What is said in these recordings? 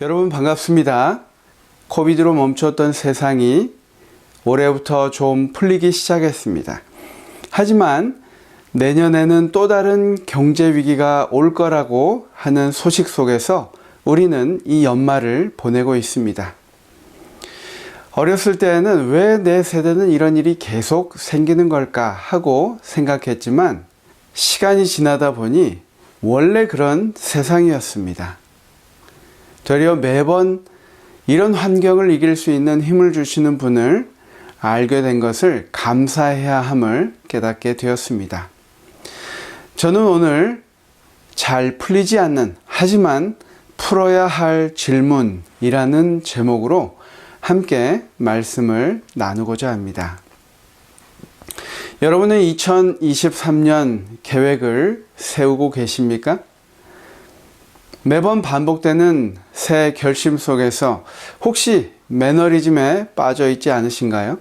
여러분 반갑습니다. 코비드로 멈췄던 세상이 올해부터 좀 풀리기 시작했습니다. 하지만 내년에는 또 다른 경제 위기가 올 거라고 하는 소식 속에서 우리는 이 연말을 보내고 있습니다. 어렸을 때에는 왜 내 세대는 이런 일이 계속 생기는 걸까 하고 생각했지만 시간이 지나다 보니 원래 그런 세상이었습니다. 되려 매번 이런 환경을 이길 수 있는 힘을 주시는 분을 알게 된 것을 감사해야 함을 깨닫게 되었습니다. 저는 오늘 잘 풀리지 않는 하지만 풀어야 할 질문이라는 제목으로 함께 말씀을 나누고자 합니다. 여러분은 2023년 계획을 세우고 계십니까? 매번 반복되는 새 결심 속에서 혹시 매너리즘에 빠져 있지 않으신가요?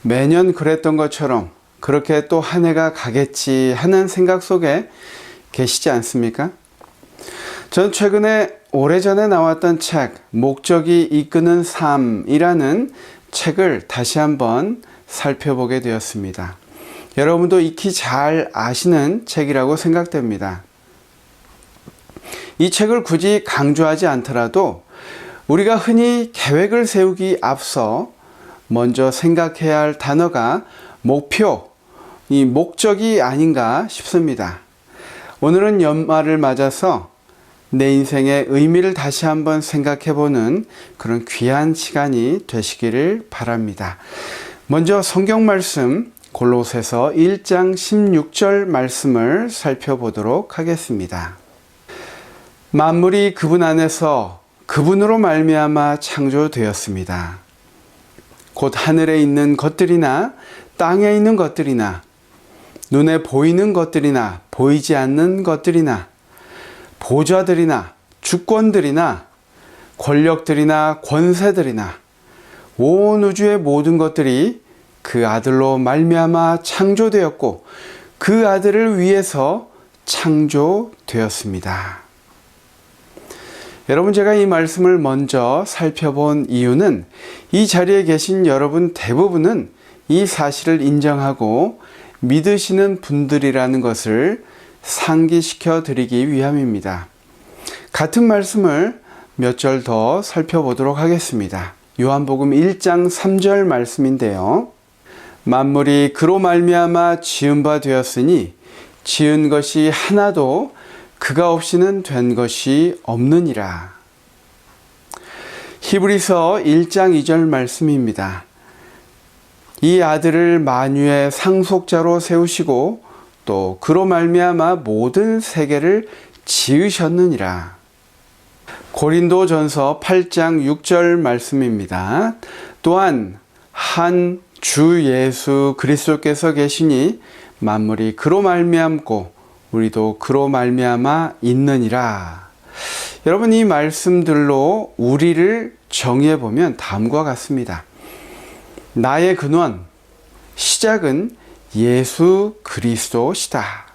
매년 그랬던 것처럼 그렇게 또 한 해가 가겠지 하는 생각 속에 계시지 않습니까? 전 최근에 오래전에 나왔던 책 목적이 이끄는 삶이라는 책을 다시 한번 살펴보게 되었습니다. 여러분도 익히 잘 아시는 책이라고 생각됩니다. 이 책을 굳이 강조하지 않더라도 우리가 흔히 계획을 세우기 앞서 먼저 생각해야 할 단어가 목표, 이 목적이 아닌가 싶습니다. 오늘은 연말을 맞아서 내 인생의 의미를 다시 한번 생각해보는 그런 귀한 시간이 되시기를 바랍니다. 먼저 성경 말씀 골로새서 1장 16절 말씀을 살펴보도록 하겠습니다. 만물이 그분 안에서 그분으로 말미암아 창조되었습니다. 곧 하늘에 있는 것들이나 땅에 있는 것들이나 눈에 보이는 것들이나 보이지 않는 것들이나 보좌들이나 주권들이나 권력들이나 권세들이나 온 우주의 모든 것들이 그 아들로 말미암아 창조되었고 그 아들을 위해서 창조되었습니다. 여러분, 제가 이 말씀을 먼저 살펴본 이유는 이 자리에 계신 여러분 대부분은 이 사실을 인정하고 믿으시는 분들이라는 것을 상기시켜 드리기 위함입니다. 같은 말씀을 몇 절 더 살펴보도록 하겠습니다. 요한복음 1장 3절 말씀인데요. 만물이 그로 말미암아 지은 바 되었으니 지은 것이 하나도 그가 없이는 된 것이 없느니라. 히브리서 1장 2절 말씀입니다. 이 아들을 만유의 상속자로 세우시고 또 그로 말미암아 모든 세계를 지으셨느니라. 고린도전서 8장 6절 말씀입니다. 또한 한 주 예수 그리스도께서 계시니 만물이 그로 말미암고 우리도 그로 말미암아 있느니라. 여러분, 이 말씀들로 우리를 정의해 보면 다음과 같습니다. 나의 근원, 시작은 예수 그리스도시다.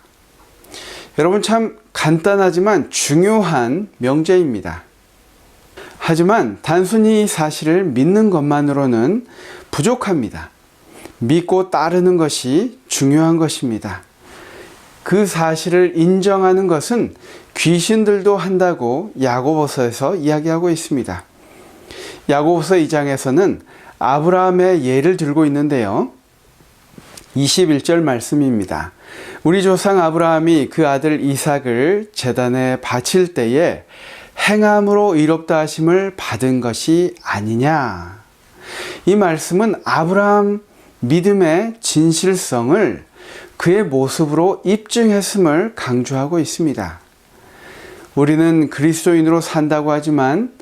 여러분, 참 간단하지만 중요한 명제입니다. 하지만 단순히 이 사실을 믿는 것만으로는 부족합니다. 믿고 따르는 것이 중요한 것입니다. 그 사실을 인정하는 것은 귀신들도 한다고 야고보서에서 이야기하고 있습니다. 야고보서 2장에서는 아브라함의 예를 들고 있는데요. 21절 말씀입니다. 우리 조상 아브라함이 그 아들 이삭을 제단에 바칠 때에 행함으로 의롭다 하심을 받은 것이 아니냐. 이 말씀은 아브라함 믿음의 진실성을 그의 모습으로 입증했음을 강조하고 있습니다. 우리는 그리스도인으로 산다고 하지만,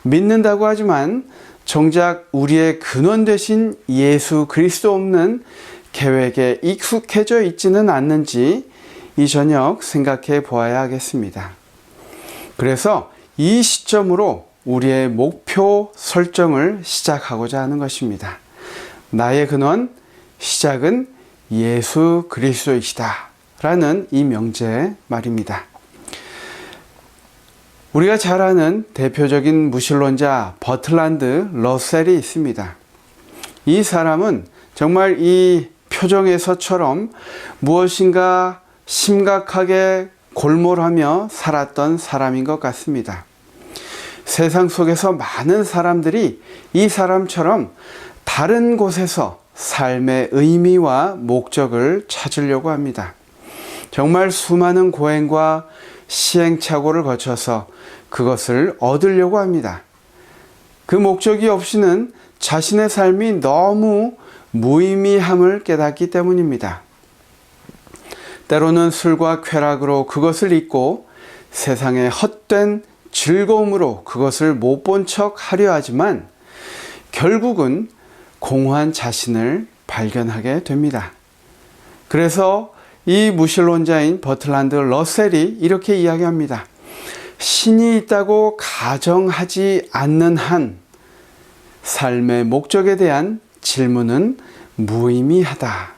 믿는다고 하지만 정작 우리의 근원 되신 예수 그리스도 없는 계획에 익숙해져 있지는 않는지 이 저녁 생각해 보아야 하겠습니다. 그래서 이 시점으로 우리의 목표 설정을 시작하고자 하는 것입니다. 나의 근원, 시작은 예수 그리스도이시다 라는 이 명제 말입니다. 우리가 잘 아는 대표적인 무신론자 버틀란드 러셀이 있습니다. 이 사람은 정말 이 표정에서처럼 무엇인가 심각하게 골몰하며 살았던 사람인 것 같습니다. 세상 속에서 많은 사람들이 이 사람처럼 다른 곳에서 삶의 의미와 목적을 찾으려고 합니다. 정말 수많은 고행과 시행착오를 거쳐서 그것을 얻으려고 합니다. 그 목적이 없이는 자신의 삶이 너무 무의미함을 깨닫기 때문입니다. 때로는 술과 쾌락으로 그것을 잊고 세상의 헛된 즐거움으로 그것을 못 본 척 하려 하지만 결국은 공허한 자신을 발견하게 됩니다. 그래서 이 무신론자인 버틀란드 러셀이 이렇게 이야기합니다. 신이 있다고 가정하지 않는 한 삶의 목적에 대한 질문은 무의미하다.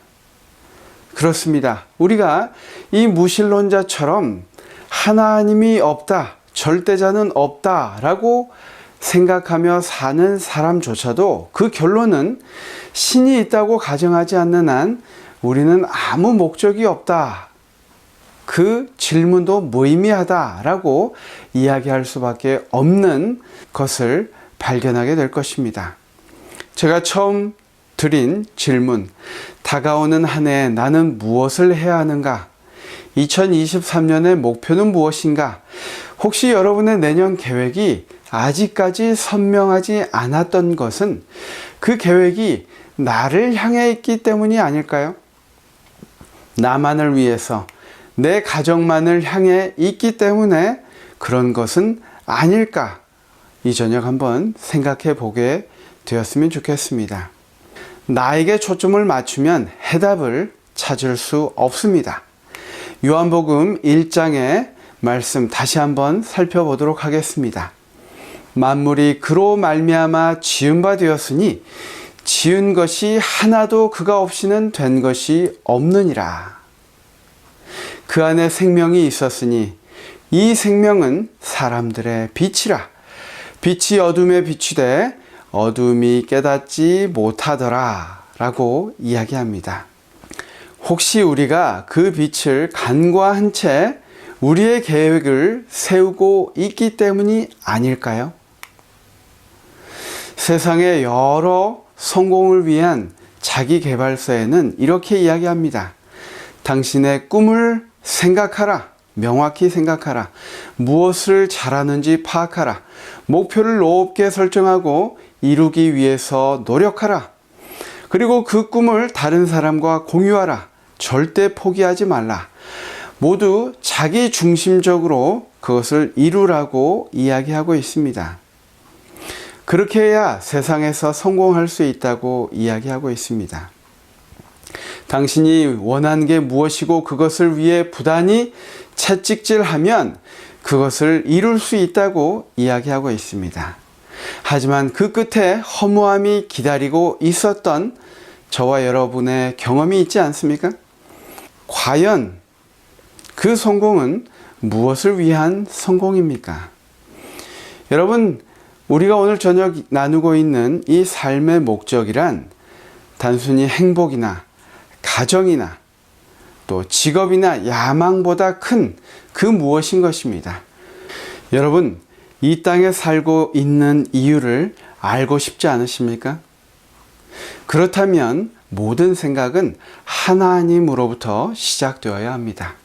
그렇습니다. 우리가 이 무신론자처럼 하나님이 없다, 절대자는 없다라고 생각하며 사는 사람조차도 그 결론은 신이 있다고 가정하지 않는 한 우리는 아무 목적이 없다. 그 질문도 무의미하다라고 이야기할 수밖에 없는 것을 발견하게 될 것입니다. 제가 처음 드린 질문, 다가오는 한 해 나는 무엇을 해야 하는가? 2023년의 목표는 무엇인가? 혹시 여러분의 내년 계획이 아직까지 선명하지 않았던 것은 그 계획이 나를 향해 있기 때문이 아닐까요? 나만을 위해서, 내 가정만을 향해 있기 때문에 그런 것은 아닐까? 이 저녁 한번 생각해 보게 되었으면 좋겠습니다. 나에게 초점을 맞추면 해답을 찾을 수 없습니다. 요한복음 1장의 말씀 다시 한번 살펴보도록 하겠습니다. 만물이 그로 말미암아 지은 바 되었으니 지은 것이 하나도 그가 없이는 된 것이 없느니라. 그 안에 생명이 있었으니 이 생명은 사람들의 빛이라. 빛이 어둠에 비추되 어둠이 깨닫지 못하더라 라고 이야기합니다. 혹시 우리가 그 빛을 간과한 채 우리의 계획을 세우고 있기 때문이 아닐까요? 세상의 여러 성공을 위한 자기계발서에는 이렇게 이야기합니다. 당신의 꿈을 생각하라. 명확히 생각하라. 무엇을 잘하는지 파악하라. 목표를 높게 설정하고 이루기 위해서 노력하라. 그리고 그 꿈을 다른 사람과 공유하라. 절대 포기하지 말라. 모두 자기 중심적으로 그것을 이루라고 이야기하고 있습니다. 그렇게 해야 세상에서 성공할 수 있다고 이야기하고 있습니다. 당신이 원하는 게 무엇이고 그것을 위해 부단히 채찍질하면 그것을 이룰 수 있다고 이야기하고 있습니다. 하지만 그 끝에 허무함이 기다리고 있었던 저와 여러분의 경험이 있지 않습니까? 과연 그 성공은 무엇을 위한 성공입니까? 여러분, 우리가 오늘 저녁 나누고 있는 이 삶의 목적이란 단순히 행복이나 가정이나 또 직업이나 야망보다 큰 그 무엇인 것입니다. 여러분, 이 땅에 살고 있는 이유를 알고 싶지 않으십니까? 그렇다면 모든 생각은 하나님으로부터 시작되어야 합니다.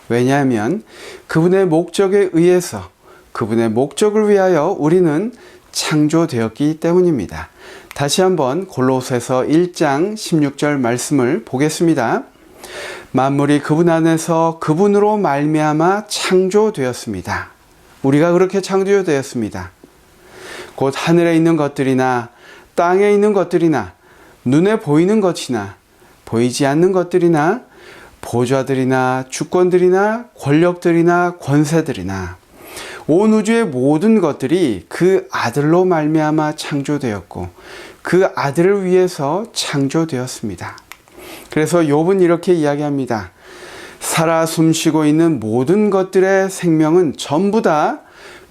왜냐하면 그분의 목적에 의해서, 그분의 목적을 위하여 우리는 창조되었기 때문입니다. 다시 한번 골로새서 1장 16절 말씀을 보겠습니다. 만물이 그분 안에서 그분으로 말미암아 창조되었습니다. 우리가 그렇게 창조되었습니다. 곧 하늘에 있는 것들이나 땅에 있는 것들이나 눈에 보이는 것이나 보이지 않는 것들이나 보좌들이나 주권들이나 권력들이나 권세들이나 온 우주의 모든 것들이 그 아들로 말미암아 창조되었고 그 아들을 위해서 창조되었습니다. 그래서 욥은 이렇게 이야기합니다. 살아 숨쉬고 있는 모든 것들의 생명은 전부 다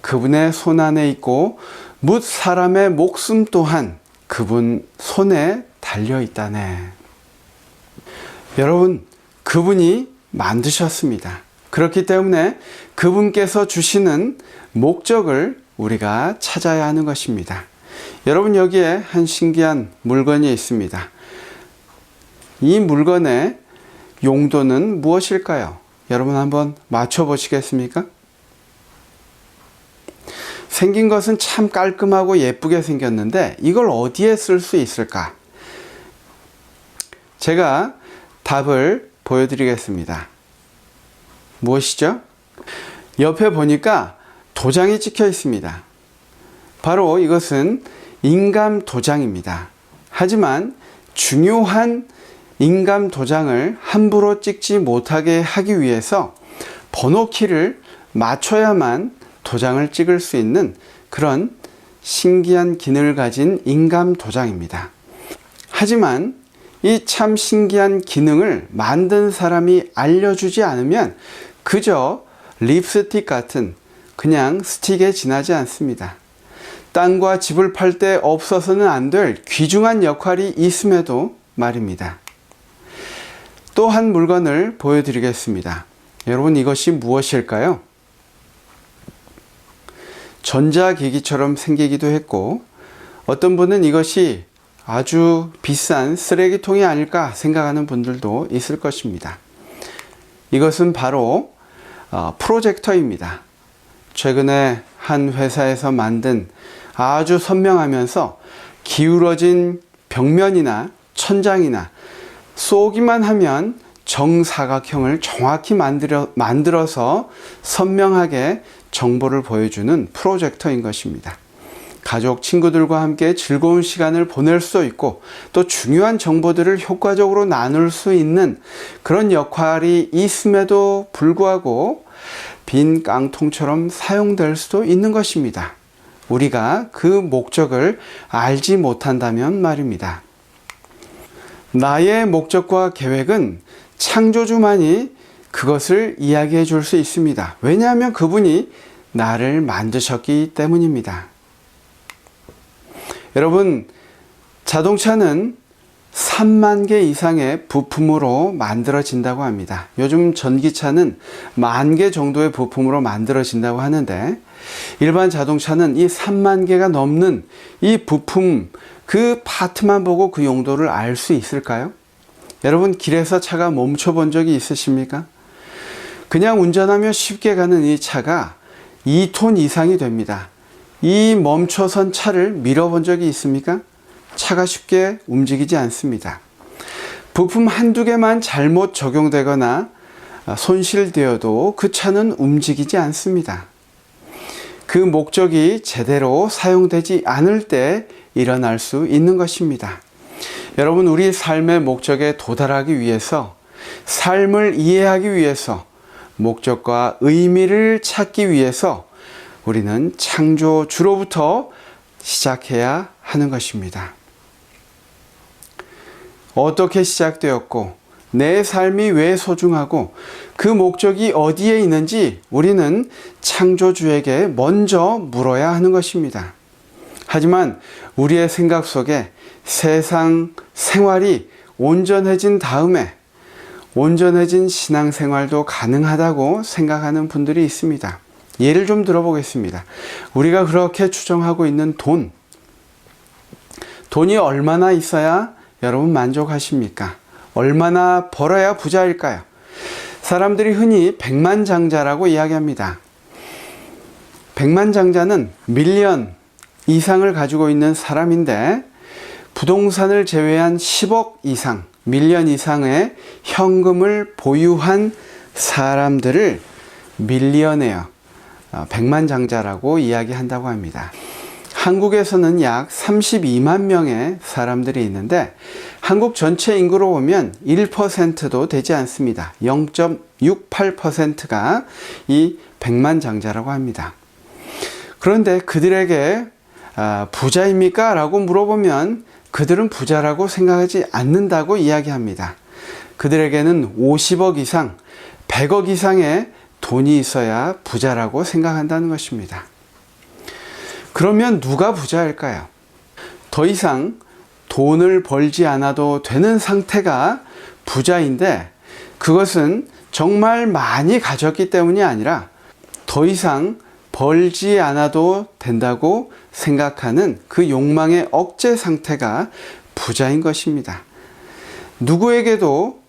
그분의 손 안에 있고 뭇 사람의 목숨 또한 그분 손에 달려 있다네. 여러분, 그분이 만드셨습니다. 그렇기 때문에 그분께서 주시는 목적을 우리가 찾아야 하는 것입니다. 여러분, 여기에 한 신기한 물건이 있습니다. 이 물건의 용도는 무엇일까요? 여러분 한번 맞춰보시겠습니까? 생긴 것은 참 깔끔하고 예쁘게 생겼는데 이걸 어디에 쓸 수 있을까? 제가 답을 보여드리겠습니다. 무엇이죠? 옆에 보니까 도장이 찍혀 있습니다. 바로 이것은 인감 도장입니다. 하지만 중요한 인감 도장을 함부로 찍지 못하게 하기 위해서 번호키를 맞춰야만 도장을 찍을 수 있는 그런 신기한 기능을 가진 인감 도장입니다. 하지만 이 참 신기한 기능을 만든 사람이 알려주지 않으면 그저 립스틱 같은 그냥 스틱에 지나지 않습니다. 땅과 집을 팔 때 없어서는 안 될 귀중한 역할이 있음에도 말입니다. 또 한 물건을 보여드리겠습니다. 여러분, 이것이 무엇일까요? 전자기기처럼 생기기도 했고 어떤 분은 이것이 아주 비싼 쓰레기통이 아닐까 생각하는 분들도 있을 것입니다. 이것은 바로 프로젝터입니다. 최근에 한 회사에서 만든 아주 선명하면서 기울어진 벽면이나 천장이나 쏘기만 하면 정사각형을 정확히 만들어서 선명하게 정보를 보여주는 프로젝터인 것입니다. 가족, 친구들과 함께 즐거운 시간을 보낼 수 있고 또 중요한 정보들을 효과적으로 나눌 수 있는 그런 역할이 있음에도 불구하고 빈 깡통처럼 사용될 수도 있는 것입니다. 우리가 그 목적을 알지 못한다면 말입니다. 나의 목적과 계획은 창조주만이 그것을 이야기해 줄 수 있습니다. 왜냐하면 그분이 나를 만드셨기 때문입니다. 여러분, 자동차는 3만 개 이상의 부품으로 만들어진다고 합니다. 요즘 전기차는 1만 개 정도의 부품으로 만들어진다고 하는데 일반 자동차는 이 3만 개가 넘는 이 부품, 그 파트만 보고 그 용도를 알 수 있을까요? 여러분, 길에서 차가 멈춰 본 적이 있으십니까? 그냥 운전하며 쉽게 가는 이 차가 2톤 이상이 됩니다. 이 멈춰선 차를 밀어본 적이 있습니까? 차가 쉽게 움직이지 않습니다. 부품 한두 개만 잘못 적용되거나 손실되어도 그 차는 움직이지 않습니다. 그 목적이 제대로 사용되지 않을 때 일어날 수 있는 것입니다. 여러분, 우리 삶의 목적에 도달하기 위해서, 삶을 이해하기 위해서, 목적과 의미를 찾기 위해서 우리는 창조주로부터 시작해야 하는 것입니다. 어떻게 시작되었고 내 삶이 왜 소중하고 그 목적이 어디에 있는지 우리는 창조주에게 먼저 물어야 하는 것입니다. 하지만 우리의 생각 속에 세상 생활이 온전해진 다음에 온전해진 신앙생활도 가능하다고 생각하는 분들이 있습니다. 예를 좀 들어보겠습니다. 우리가 그렇게 추정하고 있는 돈이 얼마나 있어야 여러분 만족하십니까? 얼마나 벌어야 부자일까요? 사람들이 흔히 백만장자라고 이야기합니다. 백만장자는 밀리언 이상을 가지고 있는 사람인데 부동산을 제외한 10억 이상, 밀리언 이상의 현금을 보유한 사람들을 밀리어네어, 백만장자라고 이야기한다고 합니다. 한국에서는 약 32만 명의 사람들이 있는데 한국 전체 인구로 보면 1%도 되지 않습니다. 0.68%가 이 백만장자라고 합니다. 그런데 그들에게 부자입니까? 라고 물어보면 그들은 부자라고 생각하지 않는다고 이야기합니다. 그들에게는 50억 이상, 100억 이상의 돈이 있어야 부자라고 생각한다는 것입니다. 그러면 누가 부자일까요? 더 이상 돈을 벌지 않아도 되는 상태가 부자인데, 그것은 정말 많이 가졌기 때문이 아니라 더 이상 벌지 않아도 된다고 생각하는 그 욕망의 억제 상태가 부자인 것입니다. 누구에게도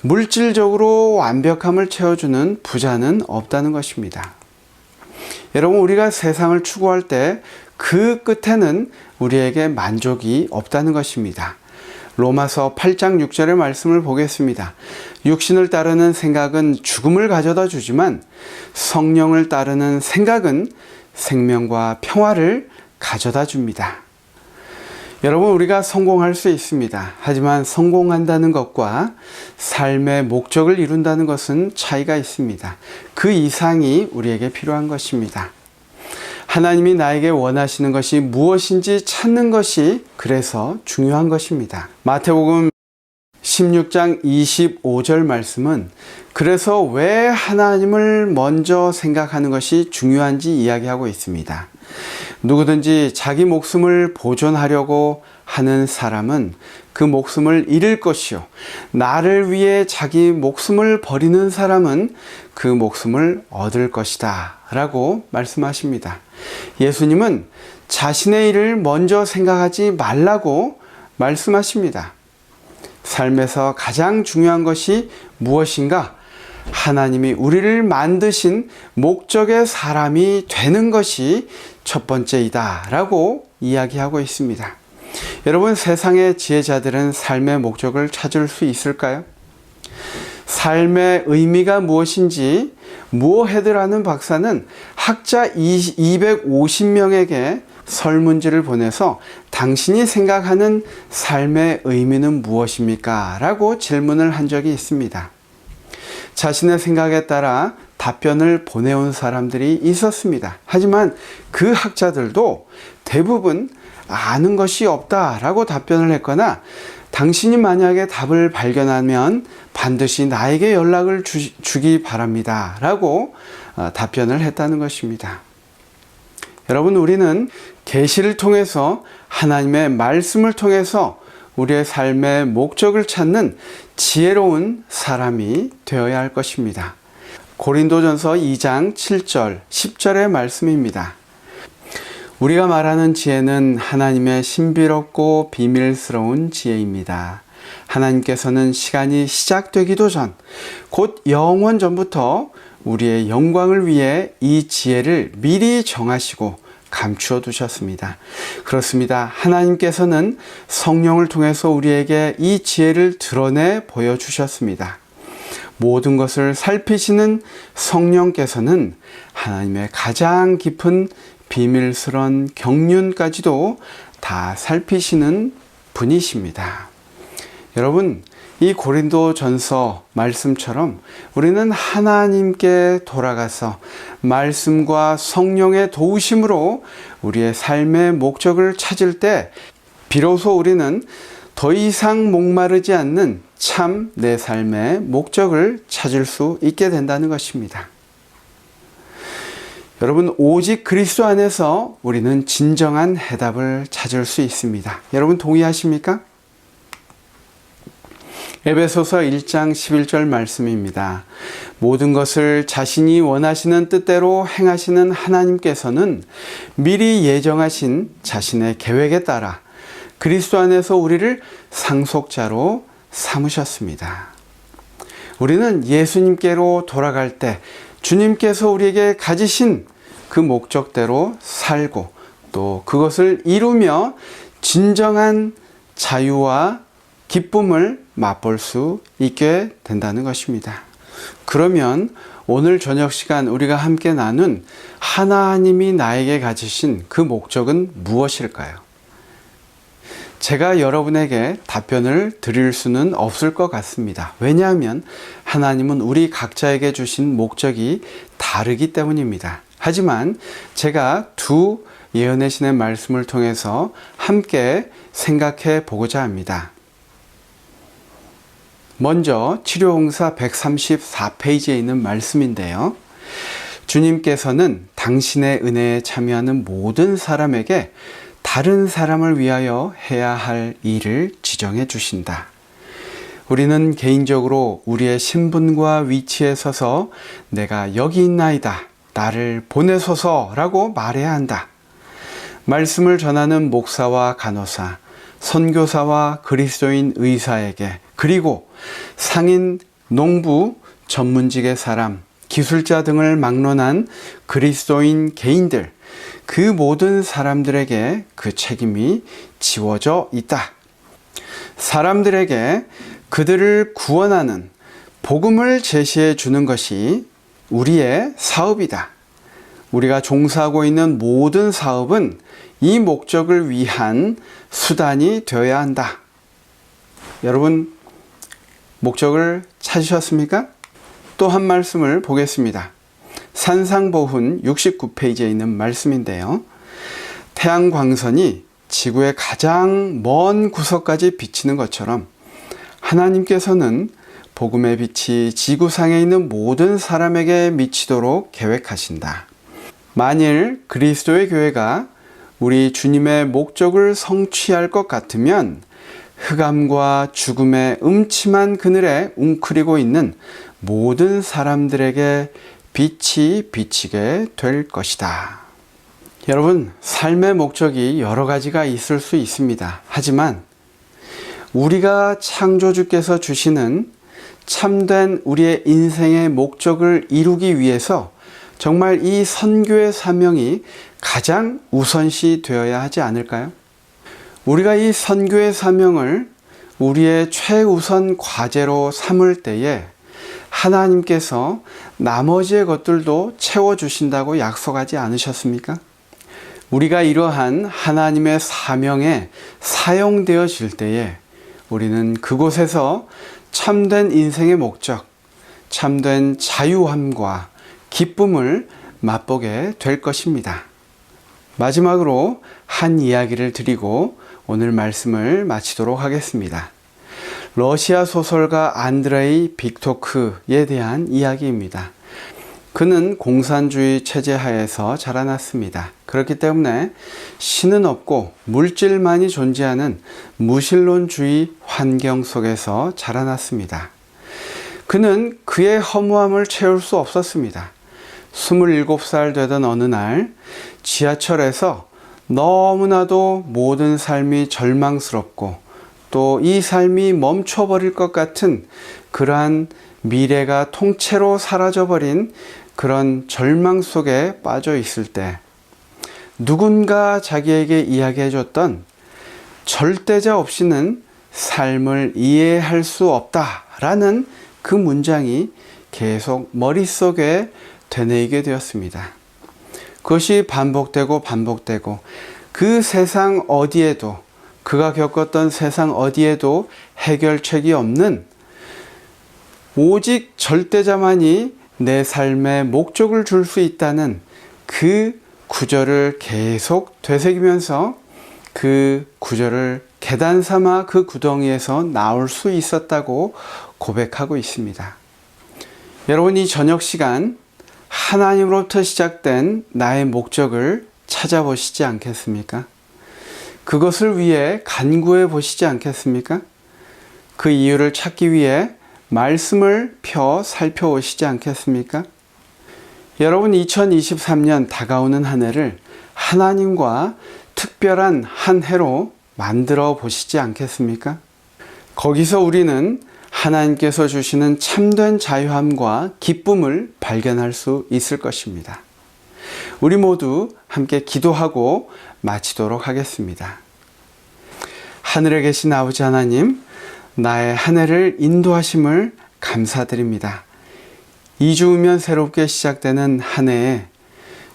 물질적으로 완벽함을 채워주는 부자는 없다는 것입니다. 여러분, 우리가 세상을 추구할 때 그 끝에는 우리에게 만족이 없다는 것입니다. 로마서 8장 6절의 말씀을 보겠습니다. 육신을 따르는 생각은 죽음을 가져다 주지만 성령을 따르는 생각은 생명과 평화를 가져다 줍니다. 여러분, 우리가 성공할 수 있습니다. 하지만 성공한다는 것과 삶의 목적을 이룬다는 것은 차이가 있습니다. 그 이상이 우리에게 필요한 것입니다. 하나님이 나에게 원하시는 것이 무엇인지 찾는 것이 그래서 중요한 것입니다. 마태복음 16장 25절 말씀은 그래서 왜 하나님을 먼저 생각하는 것이 중요한지 이야기하고 있습니다. 누구든지 자기 목숨을 보존하려고 하는 사람은 그 목숨을 잃을 것이요, 나를 위해 자기 목숨을 버리는 사람은 그 목숨을 얻을 것이다 라고 말씀하십니다. 예수님은 자신의 일을 먼저 생각하지 말라고 말씀하십니다. 삶에서 가장 중요한 것이 무엇인가? 하나님이 우리를 만드신 목적의 사람이 되는 것이 첫 번째이다 라고 이야기하고 있습니다. 여러분, 세상의 지혜자들은 삶의 목적을 찾을 수 있을까요? 삶의 의미가 무엇인지 무어헤드라는 박사는 학자 250명에게 설문지를 보내서 당신이 생각하는 삶의 의미는 무엇입니까? 라고 질문을 한 적이 있습니다. 자신의 생각에 따라 답변을 보내온 사람들이 있었습니다. 하지만 그 학자들도 대부분 아는 것이 없다라고 답변을 했거나 당신이 만약에 답을 발견하면 반드시 나에게 연락을 주기 바랍니다 라고 답변을 했다는 것입니다. 여러분, 우리는 계시를 통해서 하나님의 말씀을 통해서 우리의 삶의 목적을 찾는 지혜로운 사람이 되어야 할 것입니다. 고린도전서 2장 7절, 10절의 말씀입니다. 우리가 말하는 지혜는 하나님의 신비롭고 비밀스러운 지혜입니다. 하나님께서는 시간이 시작되기도 전, 곧 영원 전부터 우리의 영광을 위해 이 지혜를 미리 정하시고 감추어 두셨습니다. 그렇습니다. 하나님께서는 성령을 통해서 우리에게 이 지혜를 드러내 보여주셨습니다. 모든 것을 살피시는 성령께서는 하나님의 가장 깊은 비밀스러운 경륜까지도 다 살피시는 분이십니다. 여러분, 이 고린도전서 말씀처럼 우리는 하나님께 돌아가서 말씀과 성령의 도우심으로 우리의 삶의 목적을 찾을 때 비로소 우리는 더 이상 목마르지 않는 참 내 삶의 목적을 찾을 수 있게 된다는 것입니다. 여러분, 오직 그리스도 안에서 우리는 진정한 해답을 찾을 수 있습니다. 여러분, 동의하십니까? 에베소서 1장 11절 말씀입니다. 모든 것을 자신이 원하시는 뜻대로 행하시는 하나님께서는 미리 예정하신 자신의 계획에 따라 그리스도 안에서 우리를 상속자로 삼으셨습니다. 우리는 예수님께로 돌아갈 때 주님께서 우리에게 가지신 그 목적대로 살고 또 그것을 이루며 진정한 자유와 기쁨을 맛볼 수 있게 된다는 것입니다. 그러면 오늘 저녁 시간 우리가 함께 나눈 하나님이 나에게 가지신 그 목적은 무엇일까요? 제가 여러분에게 답변을 드릴 수는 없을 것 같습니다. 왜냐하면 하나님은 우리 각자에게 주신 목적이 다르기 때문입니다. 하지만 제가 두 예언의 신의 말씀을 통해서 함께 생각해 보고자 합니다. 먼저 치료홍사 134페이지에 있는 말씀인데요. 주님께서는 당신의 은혜에 참여하는 모든 사람에게 다른 사람을 위하여 해야 할 일을 지정해 주신다. 우리는 개인적으로 우리의 신분과 위치에 서서 내가 여기 있나이다, 나를 보내소서라고 말해야 한다. 말씀을 전하는 목사와 간호사, 선교사와 그리스도인 의사에게, 그리고 상인, 농부, 전문직의 사람, 기술자 등을 막론한 그리스도인 개인들, 그 모든 사람들에게 그 책임이 지워져 있다. 사람들에게 그들을 구원하는 복음을 제시해 주는 것이 우리의 사업이다. 우리가 종사하고 있는 모든 사업은 이 목적을 위한 수단이 되어야 한다. 여러분, 목적을 찾으셨습니까? 또 한 말씀을 보겠습니다. 산상보훈 69페이지에 있는 말씀인데요. 태양광선이 지구의 가장 먼 구석까지 비치는 것처럼 하나님께서는 복음의 빛이 지구상에 있는 모든 사람에게 미치도록 계획하신다. 만일 그리스도의 교회가 우리 주님의 목적을 성취할 것 같으면 흑암과 죽음의 음침한 그늘에 웅크리고 있는 모든 사람들에게 빛이 비치게 될 것이다. 여러분, 삶의 목적이 여러 가지가 있을 수 있습니다. 하지만 우리가 창조주께서 주시는 참된 우리의 인생의 목적을 이루기 위해서 정말 이 선교의 사명이 가장 우선시 되어야 하지 않을까요? 우리가 이 선교의 사명을 우리의 최우선 과제로 삼을 때에 하나님께서 나머지의 것들도 채워주신다고 약속하지 않으셨습니까? 우리가 이러한 하나님의 사명에 사용되어질 때에 우리는 그곳에서 참된 인생의 목적, 참된 자유함과 기쁨을 맛보게 될 것입니다. 마지막으로 한 이야기를 드리고 오늘 말씀을 마치도록 하겠습니다. 러시아 소설가 안드레이 빅토크에 대한 이야기입니다. 그는 공산주의 체제 하에서 자라났습니다. 그렇기 때문에 신은 없고 물질만이 존재하는 무신론주의 환경 속에서 자라났습니다. 그는 그의 허무함을 채울 수 없었습니다. 27살 되던 어느 날 지하철에서 너무나도 모든 삶이 절망스럽고 또 이 삶이 멈춰버릴 것 같은 그러한 미래가 통째로 사라져버린 그런 절망 속에 빠져 있을 때 누군가 자기에게 이야기해줬던 절대자 없이는 삶을 이해할 수 없다라는 그 문장이 계속 머릿속에 되뇌이게 되었습니다. 그것이 반복되고 그 세상 어디에도, 그가 겪었던 세상 어디에도 해결책이 없는 오직 절대자만이 내 삶의 목적을 줄 수 있다는 그 구절을 계속 되새기면서 그 구절을 계단 삼아 그 구덩이에서 나올 수 있었다고 고백하고 있습니다. 여러분, 이 저녁 시간 하나님으로부터 시작된 나의 목적을 찾아보시지 않겠습니까? 그것을 위해 간구해 보시지 않겠습니까? 그 이유를 찾기 위해 말씀을 펴 살펴오시지 않겠습니까? 여러분, 2023년 다가오는 한 해를 하나님과 특별한 한 해로 만들어 보시지 않겠습니까? 거기서 우리는 하나님께서 주시는 참된 자유함과 기쁨을 발견할 수 있을 것입니다. 우리 모두 함께 기도하고 마치도록 하겠습니다. 하늘에 계신 아버지 하나님, 나의 한 해를 인도하심을 감사드립니다. 2주 후면 새롭게 시작되는 한 해에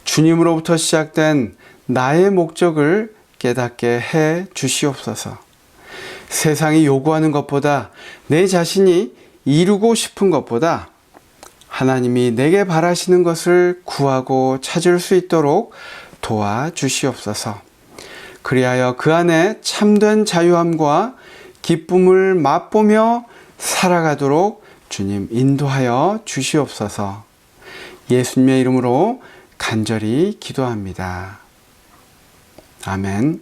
주님으로부터 시작된 나의 목적을 깨닫게 해 주시옵소서. 세상이 요구하는 것보다 내 자신이 이루고 싶은 것보다 하나님이 내게 바라시는 것을 구하고 찾을 수 있도록 도와주시옵소서. 그리하여 그 안에 참된 자유함과 기쁨을 맛보며 살아가도록 주님 인도하여 주시옵소서. 예수님의 이름으로 간절히 기도합니다. 아멘.